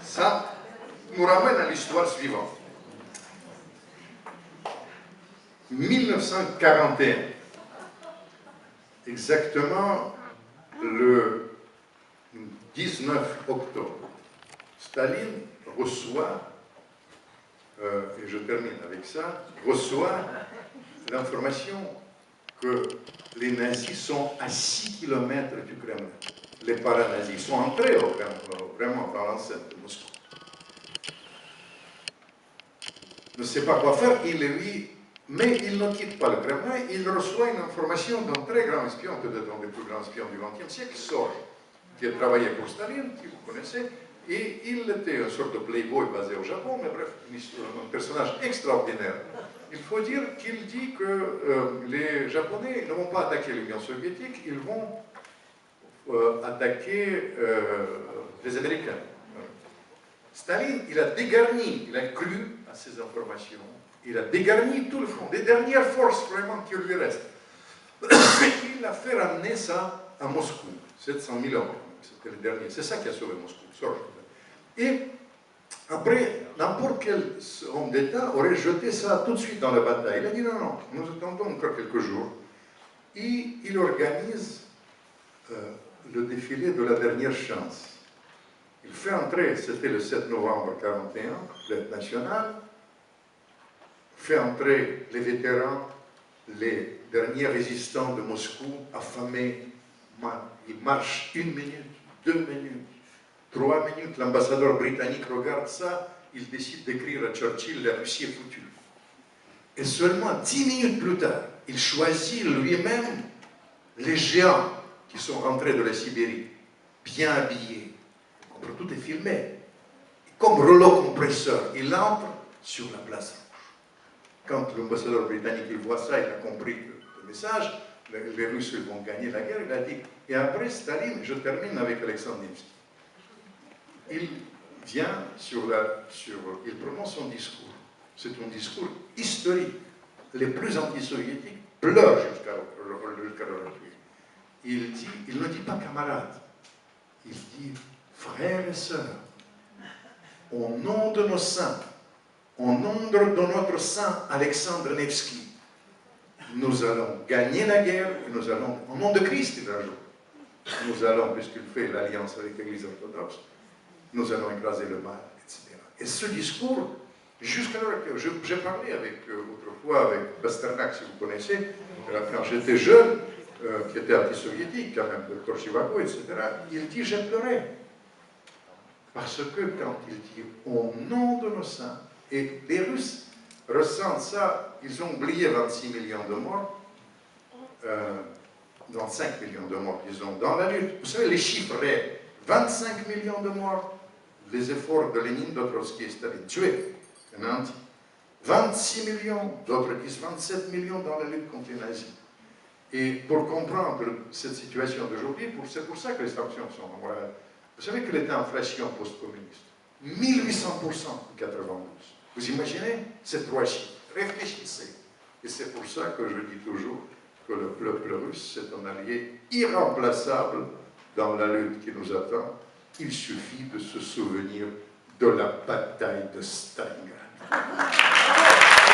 Ça nous ramène à l'histoire suivante. 1941, exactement le 19 octobre, Staline reçoit, et je termine avec ça, reçoit l'information que les nazis sont à 6 km du Kremlin. Les paranazis sont entrés vraiment dans l'enceinte de Moscou. Ne sait pas quoi faire, mais il ne quitte pas le Kremlin, il reçoit une information d'un très grand espion, peut-être un des plus grands espions du XXe siècle, Sorge, qui a travaillé pour Staline, qui vous connaissez, et il était une sorte de playboy basé au Japon, mais bref, un personnage extraordinaire. Il faut dire qu'il dit que les Japonais ne vont pas attaquer l'Union soviétique, ils vont attaquer les Américains. Staline, il a dégarni, il a cru à ces informations, il a dégarni tout le front, les dernières forces vraiment qui lui restent. Il a fait ramener ça à Moscou, 700 000 hommes, c'était le dernier, c'est ça qui a sauvé Moscou. Et après, n'importe quel homme d'État aurait jeté ça tout de suite dans la bataille. Il a dit non, non, nous attendons encore quelques jours. Et il organise le défilé de la dernière chance. Il fait entrer, c'était le 7 novembre 1941, l'aide nationale, fait entrer les vétérans, les derniers résistants de Moscou, affamés. Ils marchent 1 minute, 2 minutes, 3 minutes. L'ambassadeur britannique regarde ça, il décide d'écrire à Churchill, la Russie est foutue. Et seulement 10 minutes plus tard, il choisit lui-même les géants qui sont rentrés de la Sibérie, bien habillés. Tout est filmé. Comme rouleau compresseur, il entre sur la place rouge. Quand l'ambassadeur britannique il voit ça, il a compris le message, les Russes ils vont gagner la guerre, il a dit, et après Staline, je termine avec Alexandre Nevsky. Il vient il prononce son discours. C'est un discours historique. Les plus anti-soviétiques pleurent jusqu'à aujourd'hui. Il ne dit pas camarade, il dit frères et sœurs, au nom de nos saints, au nom de notre saint Alexandre Nevsky, nous allons gagner la guerre et nous allons, au nom de Christ, il rajoute, nous allons, puisqu'il fait l'alliance avec l'Église orthodoxe, nous allons écraser le mal, etc. Et ce discours, jusqu'à l'heure actuelle, j'ai parlé autrefois avec Pasternak, si vous connaissez, quand j'étais jeune, qui était anti-soviétique, quand même, de Korchivago, etc., il dit, j'ai pleuré. Parce que quand il dit, au nom de nos saints, et les Russes ressentent ça, ils ont oublié 26 millions de morts, 25 millions de morts, disons, dans la lutte. Vous savez, les chiffres réels, 25 millions de morts, les efforts de Lénine, de Trotsky et Staline, tués, il y en a un petit. 26 millions, d'autres disent 27 millions dans la lutte contre les nazis. Et pour comprendre cette situation d'aujourd'hui, c'est pour ça que les sanctions sont morales. Vous savez quelle était l'inflation post-communiste? 1800% en 92. Vous imaginez ces trois chiffres? Réfléchissez. Et c'est pour ça que je dis toujours que le peuple russe, c'est un allié irremplaçable dans la lutte qui nous attend. Il suffit de se souvenir de la bataille de Stalingrad.